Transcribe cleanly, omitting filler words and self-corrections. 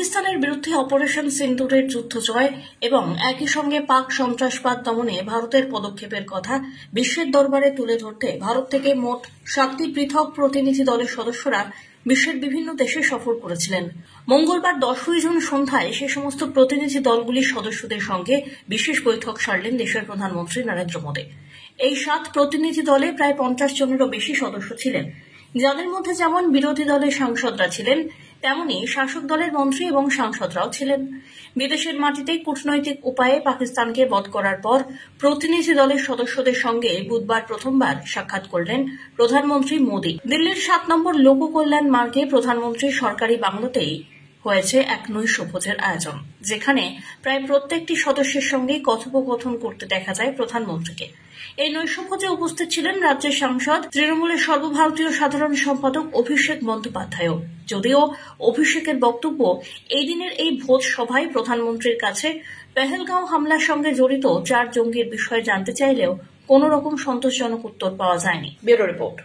পাকিস্তানের বিরুদ্ধে অপারেশন সিন্দুরের যুদ্ধ জয় এবং একই সঙ্গে পাক সন্ত্রাসবাদ দমনে ভারতের পদক্ষেপের কথা বিশ্বের দরবারে তুলে ধরতে ভারত থেকে মোট 7টি পৃথক প্রতিনিধি দলের সদস্যরা বিশ্বের বিভিন্ন দেশে সফর করেছিলেন। মঙ্গলবার 10ই জুন সন্ধ্যায় সে সমস্ত প্রতিনিধি দলগুলির সদস্যদের সঙ্গে বিশেষ বৈঠক সারলেন দেশের প্রধানমন্ত্রী নরেন্দ্র মোদী। এই 7 প্রতিনিধি দলে প্রায় 50 জনেরও বেশি সদস্য ছিলেন, যাদের মধ্যে যেমন বিরোধী দলের সাংসদরা ছিলেন, তেমনি শাসক দলের মন্ত্রী এবং সাংসদরাও ছিলেন। বিদেশের মাটিতে কূটনৈতিক উপায়ে পাকিস্তানকে বধ করার পর প্রতিনিধি দলের সদস্যদের সঙ্গে বুধবার প্রথমবার সাক্ষাৎ করলেন প্রধানমন্ত্রী মোদী। দিল্লির 7 নম্বর লোককল্যাণ মার্গে প্রধানমন্ত্রীর সরকারি বাংলোতেই হয়েছে এক নৈশভোজের আয়োজন, যেখানে প্রায় প্রত্যেকটি সদস্যের সঙ্গেই কথোপকথন করতে দেখা যায় প্রধানমন্ত্রীকে। এই নৈশভোজে উপস্থিত ছিলেন রাজ্যের সাংসদ, তৃণমূলের সর্বভারতীয় সাধারণ সম্পাদক অভিষেক বন্দ্যোপাধ্যায়ও। যদিও অভিষেকের বক্তব্য, এই দিনের এই ভোজ সভায় প্রধানমন্ত্রীর কাছে পেহেলগাঁও হামলার সঙ্গে জড়িত 4 জঙ্গির বিষয়ে জানতে চাইলেও কোনো রকম সন্তোষজনক উত্তর পাওয়া যায়নি। Bureau report.